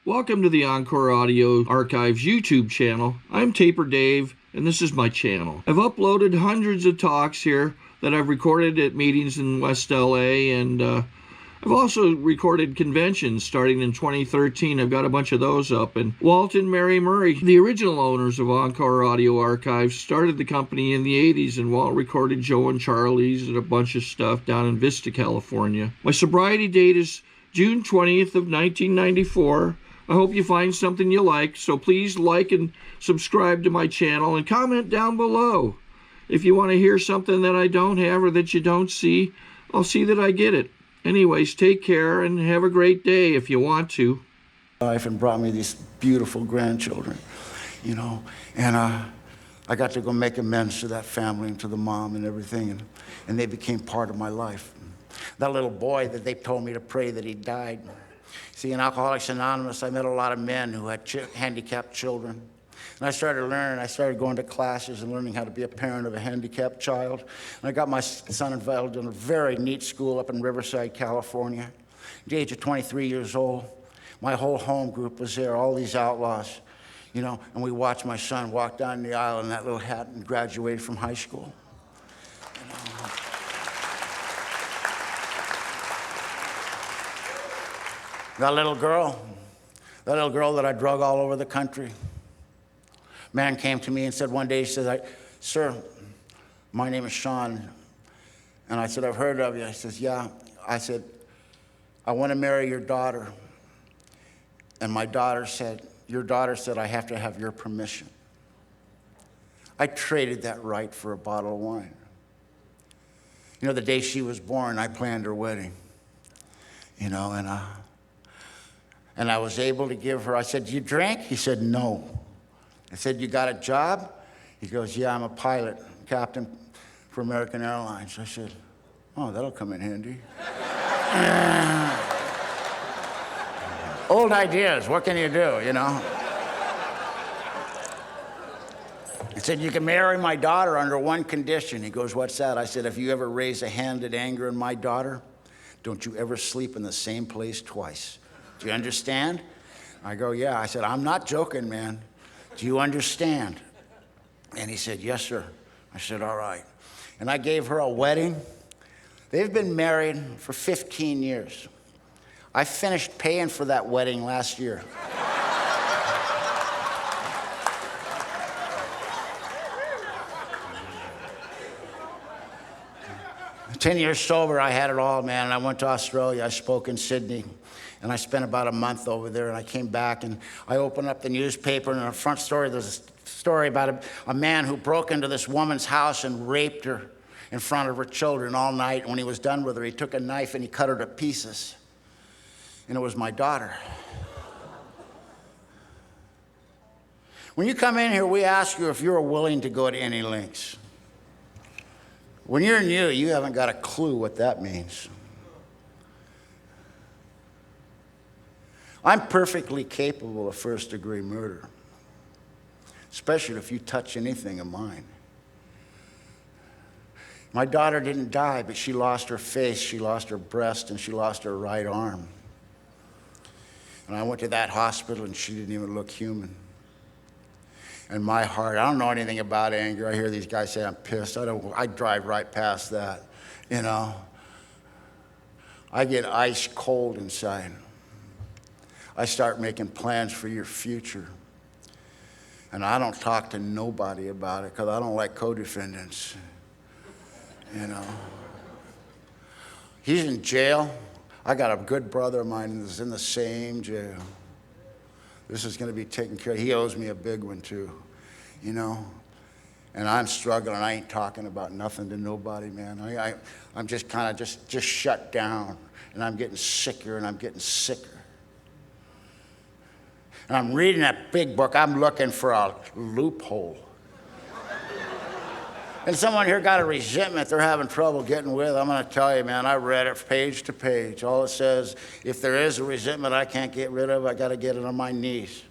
Welcome to the Encore Audio Archives YouTube channel. I'm Taper Dave, and this is my channel. I've uploaded hundreds of talks here that I've recorded at meetings in West LA, and I've also recorded conventions starting in 2013. I've got a bunch of those up. And Walt and Mary Murray, the original owners of Encore Audio Archives, started the company in the 80s, and Walt recorded Joe and Charlie's and a bunch of stuff down in VISTA, California. My sobriety date is June 20th of 1994. I hope you find something you like, so please like and subscribe to my channel and comment down below. If you want to hear something that I don't have or that you don't see, I'll see that I get it. Anyways, take care and have a great day if you want to. Life and brought me these beautiful grandchildren, you know, and I got to go make amends to that family and to the mom and everything, and they became part of my life. That little boy that they told me to pray that he died. See, in Alcoholics Anonymous, I met a lot of men who had handicapped children. And I started learning, I started going to classes and learning how to be a parent of a handicapped child. And I got my son involved in a very neat school up in Riverside, California. At the age of 23 years old, my whole home group was there, all these outlaws, you know, and we watched my son walk down the aisle in that little hat and graduated from high school. That little girl that I drug all over the country. Man came to me and said one day, he said, "Sir, my name is Sean." And I said, "I've heard of you." He says, "Yeah." I said, "I want to marry your daughter." And my daughter said, "Your daughter said I have to have your permission." I traded that right for a bottle of wine. You know, the day she was born, I planned her wedding. You know, and I was able to give her, I said, "Do you drink?" He said, "No." I said, "You got a job?" He goes, "Yeah, I'm a pilot, captain for American Airlines." I said, "Oh, that'll come in handy." Old ideas, what can you do, you know? He said, "You can marry my daughter under one condition." He goes, "What's that?" I said, "If you ever raise a hand at anger in my daughter, don't you ever sleep in the same place twice. Do you understand?" I go, "Yeah." I said, "I'm not joking, man. Do you understand?" And he said, "Yes, sir." I said, "All right." And I gave her a wedding. They've been married for 15 years. I finished paying for that wedding last year. 10 years sober, I had it all, man. And I went to Australia. I spoke in Sydney. And I spent about a month over there, and I came back, and I opened up the newspaper, and on the front story, there's a story about a man who broke into this woman's house and raped her in front of her children all night. And when he was done with her, he took a knife and he cut her to pieces. And it was my daughter. When you come in here, we ask you if you're willing to go to any lengths. When you're new, you haven't got a clue what that means. I'm perfectly capable of first-degree murder, especially if you touch anything of mine. My daughter didn't die, but she lost her face, she lost her breast, and she lost her right arm. And I went to that hospital, and she didn't even look human. And my heart, I don't know anything about anger. I hear these guys say I'm pissed. I drive right past that, you know. I get ice cold inside. I start making plans for your future. And I don't talk to nobody about it because I don't like co-defendants, you know. He's in jail. I got a good brother of mine that's in the same jail. This is going to be taken care of. He owes me a big one too, you know. And I'm struggling. I ain't talking about nothing to nobody, man. I'm just kind of just shut down. And I'm getting sicker and I'm getting sicker. And I'm reading that big book. I'm looking for a loophole. And someone here got a resentment they're having trouble getting with. I'm going to tell you, man, I read it page to page. All it says, if there is a resentment I can't get rid of, I got to get it on my knees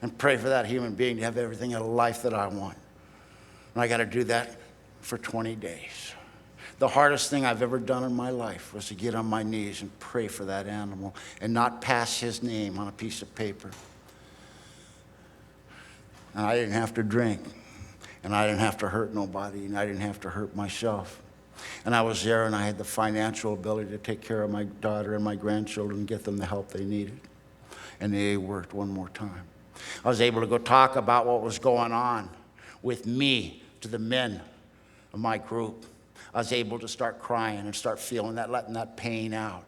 and pray for that human being to have everything in life that I want. And I got to do that for 20 days. The hardest thing I've ever done in my life was to get on my knees and pray for that animal and not pass his name on a piece of paper. And I didn't have to drink, and I didn't have to hurt nobody, and I didn't have to hurt myself. And I was there, and I had the financial ability to take care of my daughter and my grandchildren and get them the help they needed. And the AA worked one more time. I was able to go talk about what was going on with me to the men of my group. I was able to start crying and start feeling that, letting that pain out.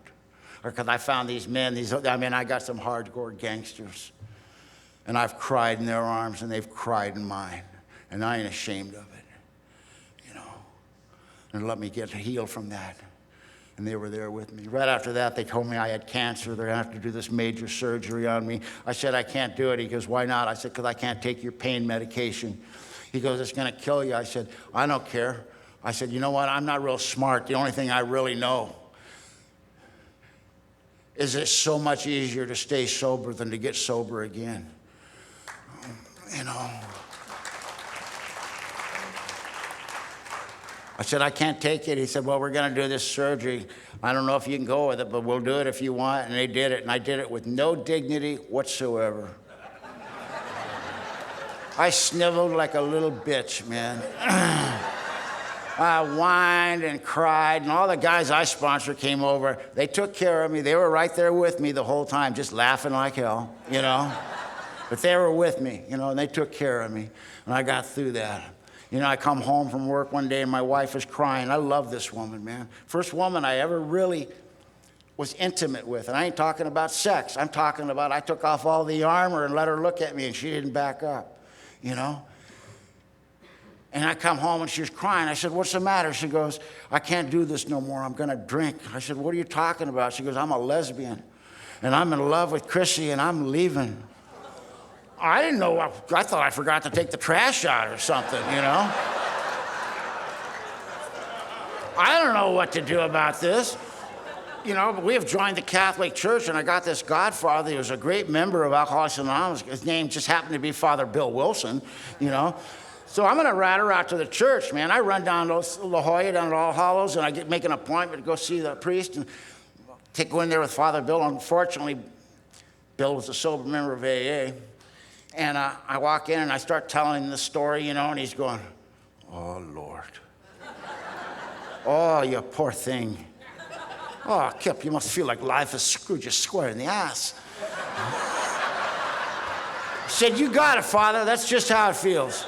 Or because I found these men, I got some hardcore gangsters. And I've cried in their arms, and they've cried in mine. And I ain't ashamed of it, you know. And let me get healed from that. And they were there with me. Right after that, they told me I had cancer. They're going to have to do this major surgery on me. I said, I can't do it. He goes, why not? I said, because I can't take your pain medication. He goes, it's going to kill you. I said, I don't care. I said, you know what? I'm not real smart. The only thing I really know is it's so much easier to stay sober than to get sober again. You know. I said, I can't take it. He said, well, we're going to do this surgery. I don't know if you can go with it, but we'll do it if you want. And they did it, and I did it with no dignity whatsoever. I sniveled like a little bitch, man. I whined and cried, and all the guys I sponsored came over. They took care of me. They were right there with me the whole time, just laughing like hell, you know. But they were with me, you know, and they took care of me, and I got through that. You know, I come home from work one day, and my wife is crying. I love this woman, man. First woman I ever really was intimate with, and I ain't talking about sex. I'm talking about I took off all the armor and let her look at me, and she didn't back up, you know. And I come home, and she was crying. I said, what's the matter? She goes, I can't do this no more. I'm going to drink. I said, what are you talking about? She goes, I'm a lesbian, and I'm in love with Chrissy, and I'm leaving. I didn't know. I thought I forgot to take the trash out or something, you know? I don't know what to do about this. You know, but we have joined the Catholic Church, and I got this godfather. He was a great member of Alcoholics Anonymous. His name just happened to be Father Bill Wilson, you know? So I'm going to rat her out to the church, man. I run down to La Jolla, down to All Hallows, and I make an appointment to go see the priest and go in there with Father Bill. Unfortunately, Bill was a sober member of AA. And I walk in, and I start telling him the story, you know, and he's going, oh, Lord. Oh, you poor thing. Oh, Kip, you must feel like life has screwed you square in the ass. I said, you got it, Father. That's just how it feels.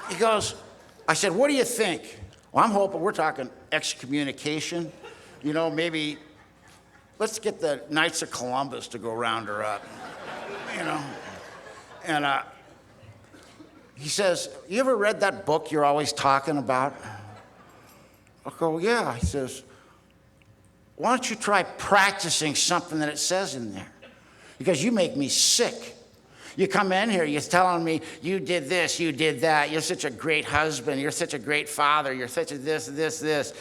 He goes, I said, what do you think? Well, I'm hoping we're talking excommunication, you know, maybe. Let's get the Knights of Columbus to go round her up, you know. And he says, you ever read that book you're always talking about? I go, yeah. He says, why don't you try practicing something that it says in there? Because you make me sick. You come in here, you're telling me you did this, you did that. You're such a great husband. You're such a great father. You're such a this.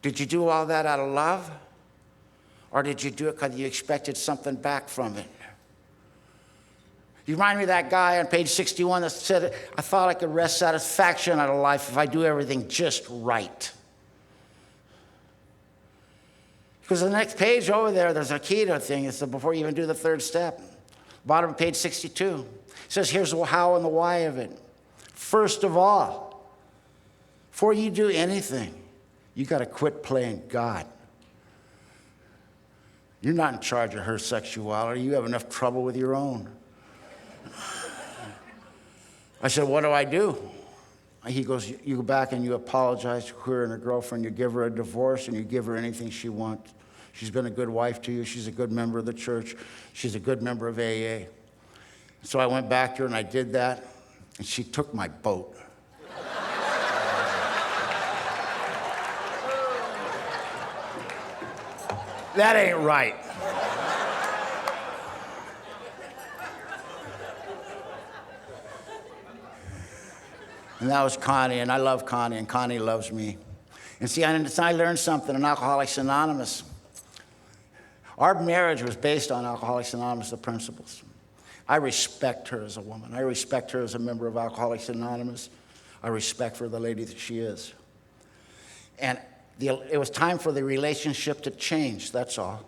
Did you do all that out of love? Or did you do it because you expected something back from it? You remind me of that guy on page 61 that said, I thought I could wrest satisfaction out of life if I do everything just right. Because the next page over there's a keto thing. It's before you even do the third step. Bottom of page 62. It says, here's the how and the why of it. First of all, before you do anything, you got to quit playing God. You're not in charge of her sexuality. You have enough trouble with your own. I said, what do I do? He goes, you go back and you apologize to her and her girlfriend. You give her a divorce and you give her anything she wants. She's been a good wife to you. She's a good member of the church. She's a good member of AA. So I went back to her and I did that, and she took my boat. That ain't right. And that was Connie, and I love Connie, and Connie loves me. And see, I learned something in Alcoholics Anonymous. Our marriage was based on Alcoholics Anonymous, the principles. I respect her as a woman. I respect her as a member of Alcoholics Anonymous. I respect for the lady that she is. And it was time for the relationship to change, that's all.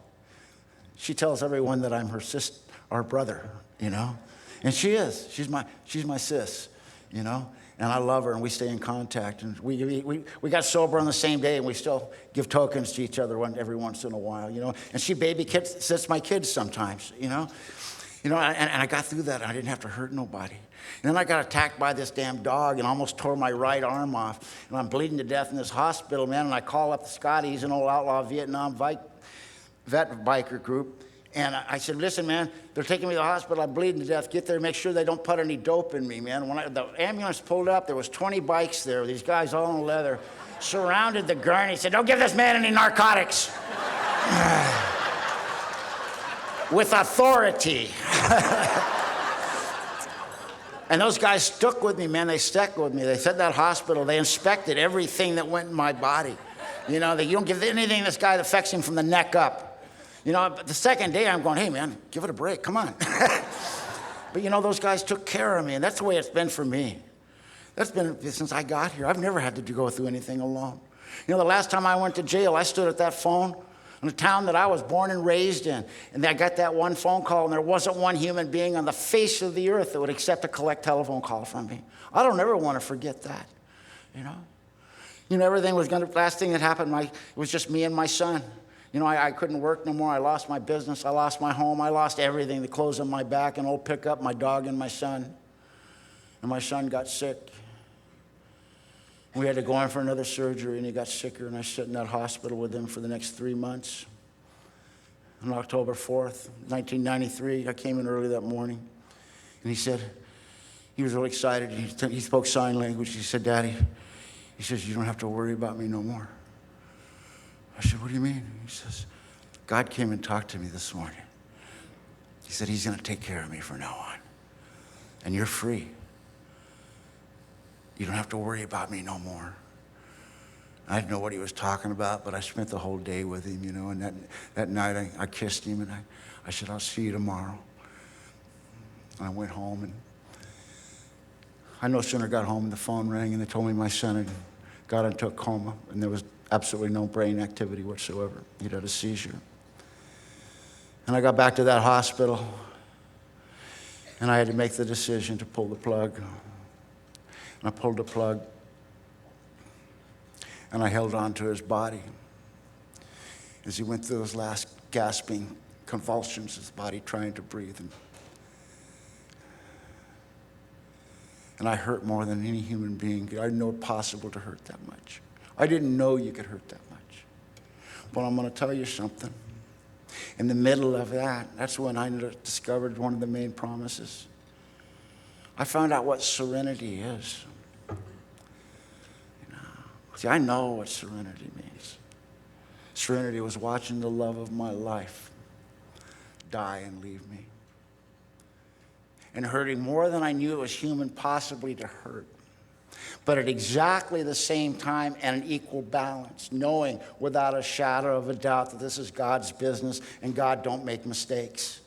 She tells everyone that I'm her sister, or brother, you know? And she is. She's my sis, you know? And I love her, and we stay in contact. And we got sober on the same day, and we still give tokens to each other every once in a while, you know? And she babysits my kids sometimes, you know? You know, and I got through that, and I didn't have to hurt nobody. And then I got attacked by this damn dog and almost tore my right arm off. And I'm bleeding to death in this hospital, man. And I call up Scotty, he's an old outlaw Vietnam vet biker group. And I said, listen, man, they're taking me to the hospital. I'm bleeding to death. Get there, make sure they don't put any dope in me, man. When the ambulance pulled up, there was 20 bikes there. These guys all in leather surrounded the gurney. Said, don't give this man any narcotics. With authority. And those guys stuck with me, man. They stuck with me. They said that hospital, they inspected everything that went in my body. You know, you don't give anything to this guy that affects him from the neck up. You know, but the second day I'm going, hey, man, give it a break. Come on. But, you know, those guys took care of me, and that's the way it's been for me. That's been since I got here. I've never had to go through anything alone. You know, the last time I went to jail, I stood at that phone in the town that I was born and raised in. And I got that one phone call, and there wasn't one human being on the face of the earth that would accept a collect telephone call from me. I don't ever want to forget that, you know. You know, everything was going to, last thing that happened, it was just me and my son. You know, I couldn't work no more. I lost my business. I lost my home. I lost everything, the clothes on my back, an old pickup, my dog, and my son. And my son got sick. We had to go in for another surgery, and he got sicker, and I sat in that hospital with him for the next 3 months. On October 4th, 1993, I came in early that morning, and he said, he was really excited. He spoke sign language. He said, Daddy, he says, you don't have to worry about me no more. I said, what do you mean? He says, God came and talked to me this morning. He said, he's going to take care of me from now on, and you're free. You don't have to worry about me no more. I didn't know what he was talking about, but I spent the whole day with him, you know, and that night I kissed him, and I said, I'll see you tomorrow. And I went home, and I no sooner got home, the phone rang, and they told me my son had got into a coma, and there was absolutely no brain activity whatsoever. He'd had a seizure. And I got back to that hospital, and I had to make the decision to pull the plug. And I pulled the plug, and I held on to his body as he went through those last gasping convulsions, his body trying to breathe. And I hurt more than any human being. I didn't know it possible to hurt that much. I didn't know you could hurt that much. But I'm going to tell you something. In the middle of that, that's when I discovered one of the main promises. I found out what serenity is. See, I know what serenity means. Serenity was watching the love of my life die and leave me. And hurting more than I knew it was human possibly to hurt. But at exactly the same time and an equal balance, knowing without a shadow of a doubt that this is God's business and God don't make mistakes.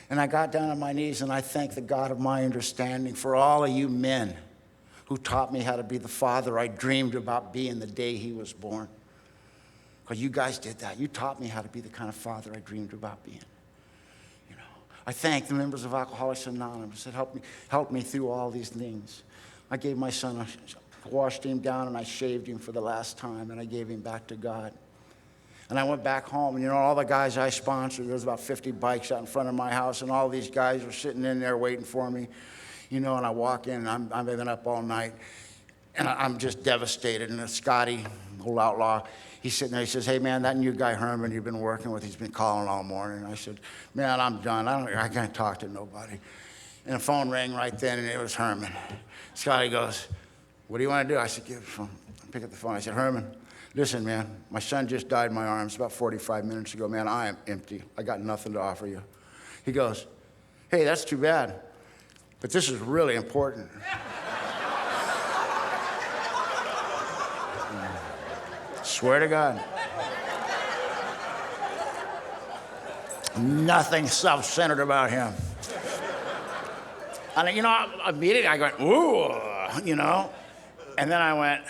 And I got down on my knees and I thank the God of my understanding for all of you men who taught me how to be the father I dreamed about being the day he was born. Because you guys did that. You taught me how to be the kind of father I dreamed about being. You know, I thank the members of Alcoholics Anonymous that helped me through all these things. I gave my son, I washed him down and I shaved him for the last time and I gave him back to God. And I went back home, and you know, all the guys I sponsored, there was about 50 bikes out in front of my house, and all these guys were sitting in there waiting for me. You know, and I walk in, and I've been up all night, and I'm just devastated. And Scotty, old outlaw, he's sitting there. He says, hey, man, that new guy Herman you've been working with, he's been calling all morning. And I said, man, I'm done. I can't talk to nobody. And the phone rang right then, and it was Herman. Scotty goes, what do you want to do? I said, give the phone. I pick up the phone. I said, Herman, listen, man, my son just died in my arms about 45 minutes ago. Man, I am empty. I got nothing to offer you. He goes, hey, that's too bad. But this is really important. Swear to God. Nothing self-centered about him. And, you know, immediately I went, ooh, you know. And then I went,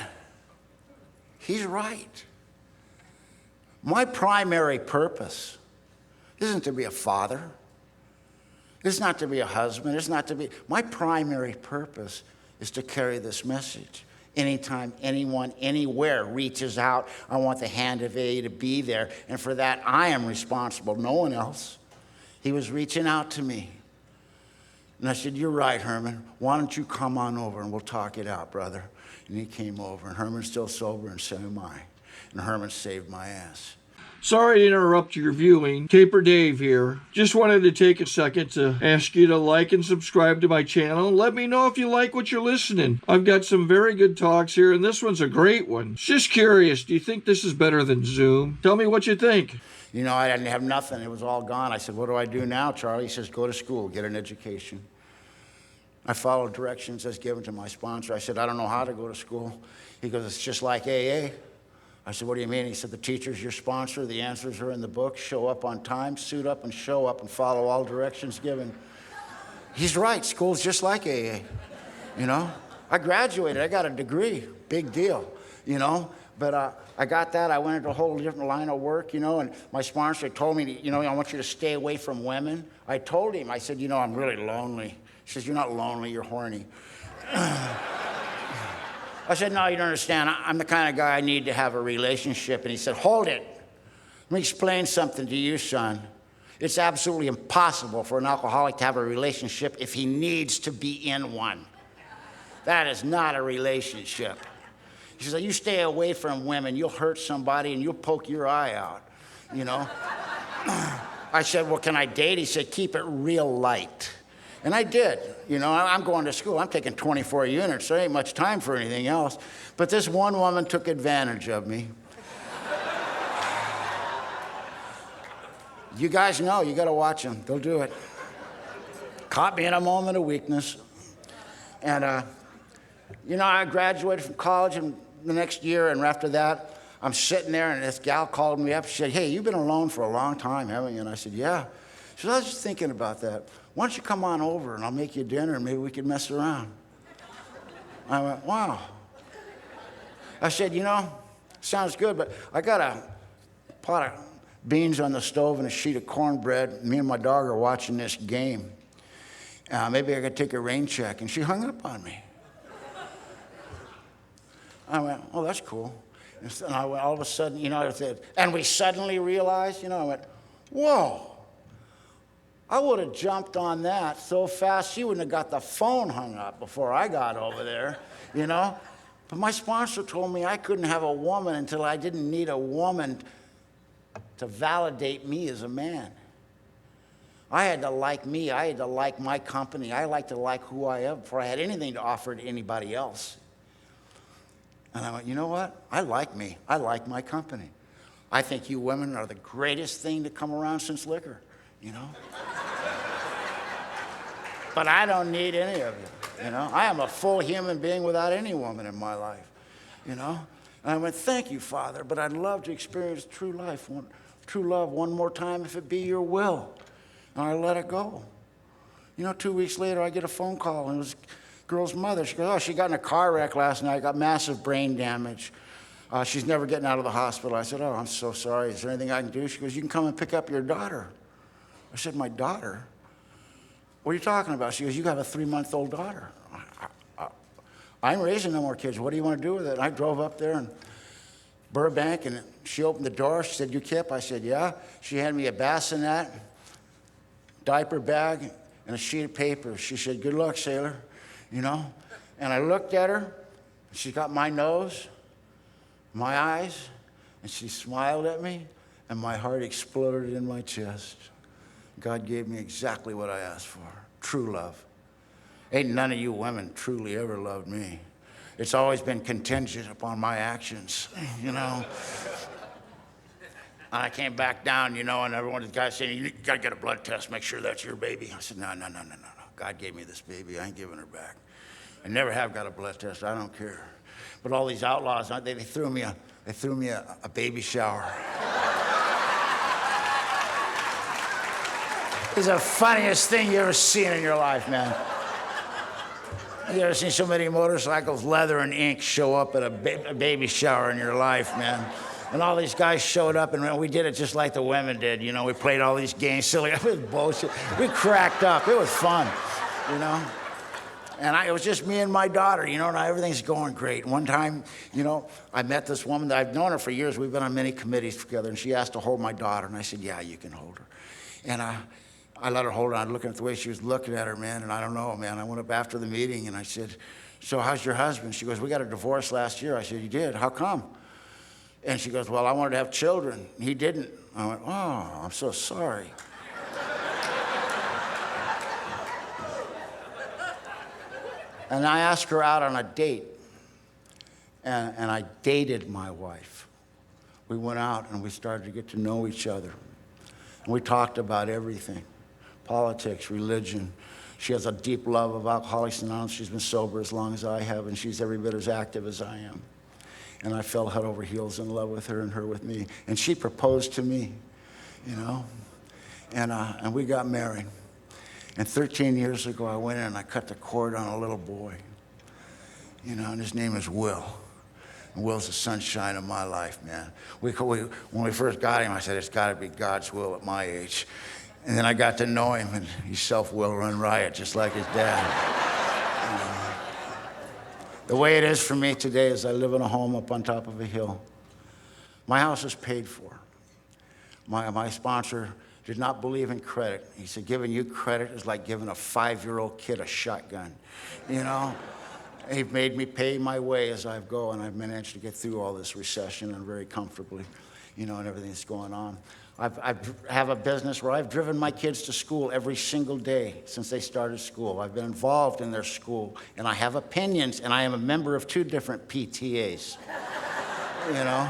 he's right. My primary purpose isn't to be a father. It's not to be a husband. It's not to be. My primary purpose is to carry this message. Anytime anyone, anywhere reaches out, I want the hand of AA to be there. And for that, I am responsible, no one else. He was reaching out to me. And I said, you're right, Herman. Why don't you come on over and we'll talk it out, brother? And he came over, and Herman's still sober, and so am I. And Herman saved my ass. Sorry to interrupt your viewing. Taper Dave here. Just wanted to take a second to ask you to like and subscribe to my channel. Let me know if you like what you're listening. I've got some very good talks here, and this one's a great one. Just curious, do you think this is better than Zoom? Tell me what you think. You know, I didn't have nothing. It was all gone. I said, what do I do now, Charlie? He says, go to school, get an education. I followed directions as given to my sponsor. I said, I don't know how to go to school. He goes, it's just like AA. I said, what do you mean? He said, the teacher's your sponsor. The answers are in the book. Show up on time, suit up, and show up and follow all directions given. He's right. School's just like AA, you know? I graduated. I got a degree. Big deal, you know? But I got that. I went into a whole different line of work, you know, and my sponsor told me, you know, I want you to stay away from women. I told him, I said, you know, I'm really lonely. He says, you're not lonely, you're horny. I said, no, you don't understand. I'm the kind of guy I need to have a relationship. And he said, hold it. Let me explain something to you, son. It's absolutely impossible for an alcoholic to have a relationship if he needs to be in one. That is not a relationship. He says, you stay away from women, you'll hurt somebody and you'll poke your eye out, you know? I said, well, can I date? He said, keep it real light. And I did. You know, I'm going to school. I'm taking 24 units. There ain't much time for anything else. But this one woman took advantage of me. You guys know. You got to watch them. They'll do it. Caught me in a moment of weakness. And, you know, I graduated from college in the next year. And after that, I'm sitting there, and this gal called me up. She said, hey, you've been alone for a long time, haven't you? And I said, yeah. She said, I was just thinking about that. Why don't you come on over and I'll make you dinner and maybe we can mess around. I went, wow. I said, you know, sounds good, but I got a pot of beans on the stove and a sheet of cornbread. Me and my dog are watching this game. Maybe I could take a rain check. And she hung up on me. I went, oh, that's cool. And I went, all of a sudden, you know, I said, and we suddenly realized, you know, I went, whoa. I would have jumped on that so fast she wouldn't have got the phone hung up before I got over there, you know? But my sponsor told me I couldn't have a woman until I didn't need a woman to validate me as a man. I had to like me. I had to like my company. I like to like who I am before I had anything to offer to anybody else. And I went, you know what? I like me. I like my company. I think you women are the greatest thing to come around since liquor, you know? But I don't need any of you, you know? I am a full human being without any woman in my life, you know? And I went, thank you, Father, but I'd love to experience true life, true love one more time if it be your will. And I let it go. You know, 2 weeks later, I get a phone call, and it was a girl's mother. She goes, oh, she got in a car wreck last night, got massive brain damage. She's never getting out of the hospital. I said, oh, I'm so sorry. Is there anything I can do? She goes, you can come and pick up your daughter. I said, my daughter? What are you talking about? She goes, you have a 3-month-old daughter. I'm raising no more kids. What do you want to do with it? And I drove up there in Burbank, and she opened the door. She said, you KIP? I said, yeah. She handed me a bassinet, diaper bag, and a sheet of paper. She said, good luck, sailor, you know? And I looked at her. She got my nose, my eyes, and she smiled at me, and my heart exploded in my chest. God gave me exactly what I asked for, true love. Ain't none of you women truly ever loved me. It's always been contingent upon my actions, you know. And I came back down, you know, and everyone, the guy saying, you got to get a blood test, make sure that's your baby. I said, no. God gave me this baby. I ain't giving her back. I never have got a blood test. I don't care. But all these outlaws, they threw me a baby shower. It's the funniest thing you ever seen in your life, man. You ever seen so many motorcycles, leather and ink, show up at a baby shower in your life, man? And all these guys showed up, and we did it just like the women did. You know, we played all these games, silly. It was bullshit. We cracked up. It was fun, you know? And it was just me and my daughter, you know, and everything's going great. One time, you know, I met this woman that I've known her for years. We've been on many committees together, and she asked to hold my daughter. And I said, yeah, you can hold her. And I let her hold her. I was looking at the way she was looking at her, man, and I don't know, man. I went up after the meeting, and I said, so how's your husband? She goes, we got a divorce last year. I said, you did? How come? And she goes, well, I wanted to have children. He didn't. I went, oh, I'm so sorry. And I asked her out on a date, and I dated my wife. We went out, and we started to get to know each other. And we talked about everything, politics, religion. She has a deep love of Alcoholics Anonymous. She's been sober as long as I have, and she's every bit as active as I am. And I fell head over heels in love with her and her with me. And she proposed to me, you know, and we got married. And 13 years ago, I went in and I cut the cord on a little boy, you know, and his name is Will. And Will's the sunshine of my life, man. When we first got him, I said, it's got to be God's will at my age. And then I got to know him, and he's self-will run riot, just like his dad. The way it is for me today is I live in a home up on top of a hill. My house is paid for. My sponsor did not believe in credit. He said, giving you credit is like giving a 5-year-old kid a shotgun, you know? He made me pay my way as I go, and I've managed to get through all this recession and very comfortably, you know, and everything that's going on. I have a business where I've driven my kids to school every single day since they started school. I've been involved in their school, and I have opinions, and I am a member of 2 different PTAs, you know?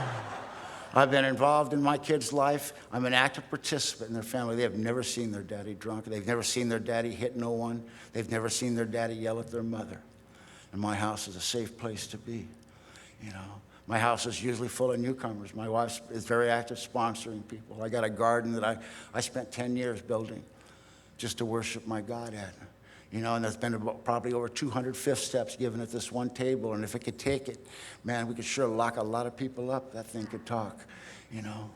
I've been involved in my kids' life. I'm an active participant in their family. They have never seen their daddy drunk. They've never seen their daddy hit no one. They've never seen their daddy yell at their mother. And my house is a safe place to be, you know? My house is usually full of newcomers. My wife is very active sponsoring people. I got a garden that I spent 10 years building just to worship my God at. You know, and there's been probably over 200 fifth steps given at this one table. And if it could take it, man, we could sure lock a lot of people up. That thing could talk, you know.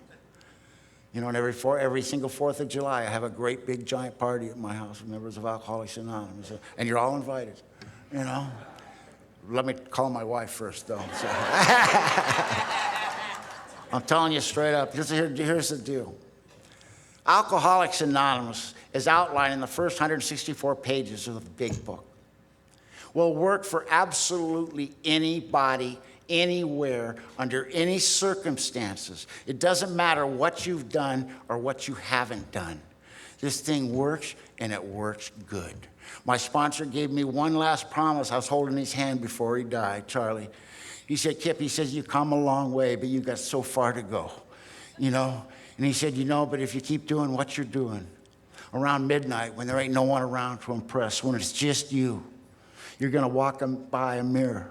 You know, and every single 4th of July, I have a great big giant party at my house with members of Alcoholics Anonymous. And you're all invited, you know. Let me call my wife first, though. So. I'm telling you straight up, here's the deal. Alcoholics Anonymous is outlined in the first 164 pages of the big book. Will work for absolutely anybody, anywhere, under any circumstances. It doesn't matter what you've done or what you haven't done. This thing works, and it works good. My sponsor gave me one last promise. I was holding his hand before he died, Charlie. He said, Kip, he says, you've come a long way, but you got so far to go, you know? And he said, you know, but if you keep doing what you're doing, around midnight when there ain't no one around to impress, when it's just you, you're gonna walk by a mirror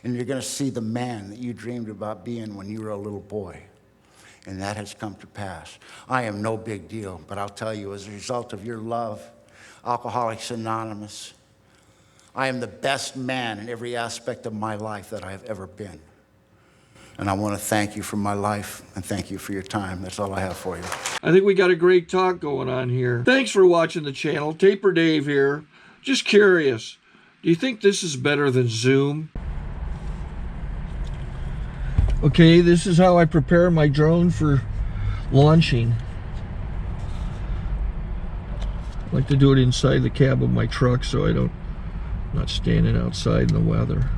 and you're gonna see the man that you dreamed about being when you were a little boy. And that has come to pass. I am no big deal, but I'll tell you, as a result of your love, Alcoholics Anonymous, I am the best man in every aspect of my life that I have ever been. And I want to thank you for my life and thank you for your time. That's all I have for you. I think we got a great talk going on here. Thanks for watching the channel. Taper Dave here. Just curious, do you think this is better than Zoom? Okay, this is how I prepare my drone for launching. I like to do it inside the cab of my truck so I'm not standing outside in the weather.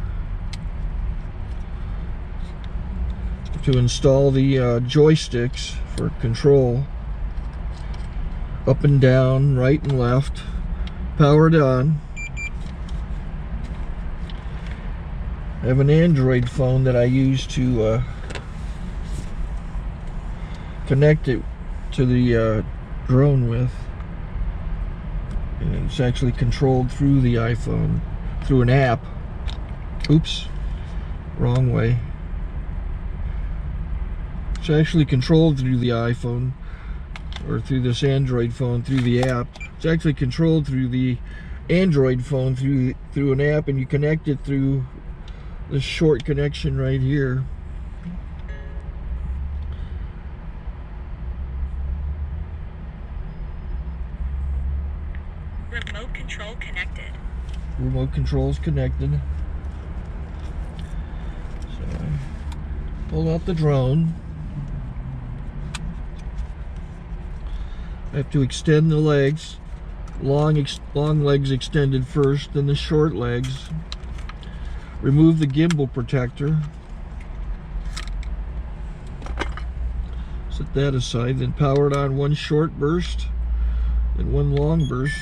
To install the joysticks for control, up and down, right and left, powered on. I have an Android phone that I use to connect it to the drone with. And it's actually controlled through the iPhone, through an app. Oops, wrong way. It's actually controlled through the iPhone, or through this Android phone, through the app. It's actually controlled through the Android phone through an app, and you connect it through this short connection right here. Remote control connected. Remote control's connected. So pull out the drone. I have to extend the legs. Long legs extended first, then the short legs. Remove the gimbal protector. Set that aside, then power it on one short burst and one long burst.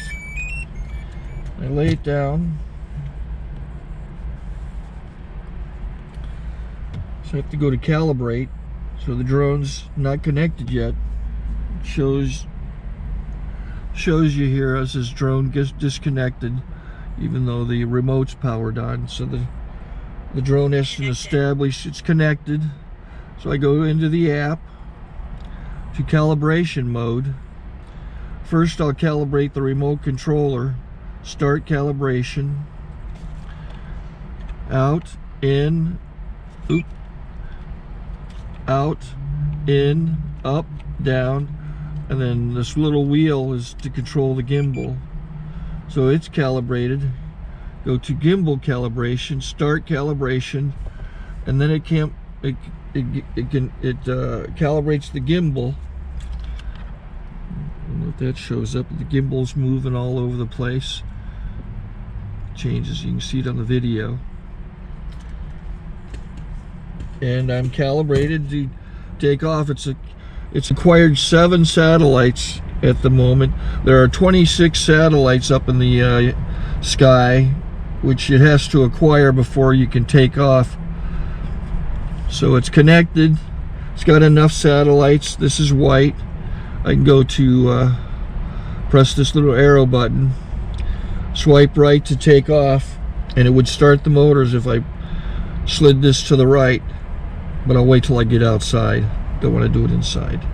I lay it down. So I have to go to calibrate. So the drone's not connected yet. It shows you here as this drone gets disconnected, even though the remote's powered on. So the drone has to establish it's connected. So I go into the app to calibration mode. First I'll calibrate the remote controller. Start calibration. Out, in, oop, out, in, up, down, and then this little wheel is to control the gimbal. So it's calibrated. Go to gimbal calibration, start calibration, and then it calibrates the gimbal. I don't know if that shows up. The gimbal's moving all over the place. Changes, you can see it on the video. And I'm calibrated to take off. It's acquired 7 satellites at the moment. There are 26 satellites up in the sky, which it has to acquire before you can take off. So it's connected. It's got enough satellites. This is white. I can go to press this little arrow button, swipe right to take off, and it would start the motors if I slid this to the right. But I'll wait till I get outside. Don't want to do it inside.